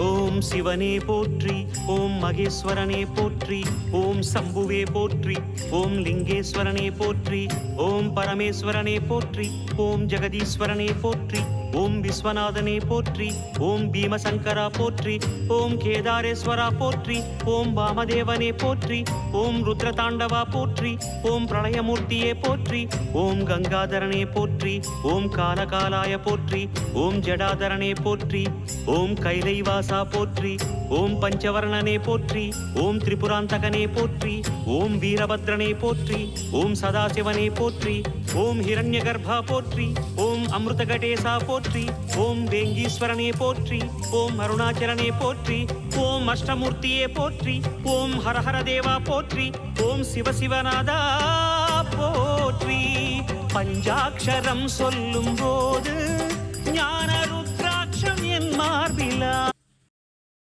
ஓம் சிவனே போற்றி, ஓம் மகேஸ்வரனே போற்றி, ஓம் சம்புவே போற்றி, ஓம் லிங்கேஸ்வரனே போற்றி, ஓம் பரமேஸ்வரனே போற்றி, ஓம் ஜெகதீஸ்வரனே போற்றி, ஓம் விஸ்வநாதனே போற்றி, ஓம் பீமசங்கரா போற்றி, ஓம் கேதாரேஸ்வரா போற்றி, ஓம் வாமதேவனே போற்றி, ஓம் ருத்ரதாண்டவா போற்றி, ஓம் பிரளயமூர்த்தியே போற்றி, ஓம் கங்காதரனே போற்றி, ஓம் காலகாலாய போற்றி, ஓம் ஜடாதரனே போற்றி, ஓம் கைலைவாசா போற்றி, ஓம் பஞ்சவர்ணனே போற்றி, ஓம் திரிபுராந்தகனே போற்றி, ஓம் வீரபத்ரனே போற்றி, ஓம் சதாசிவனே போற்றி, ஓம் ஹிரண்யகர்பா போற்றி, ஓம் அமிர்தகடேசா போற்றி, ஓம் வேங்கீஸ்வரனே போற்றி, ஓம் அருணாச்சலனே போற்றி, ஓம் அஷ்டமூர்த்தியே போற்றி, ஓம் ஹரஹர தேவா போற்றி, ஓம் சிவசிவநாதா போற்றி. பஞ்சாட்சரம் சொல்லும் போது ஞான ருத்ராட்சம் என் மார்பிலா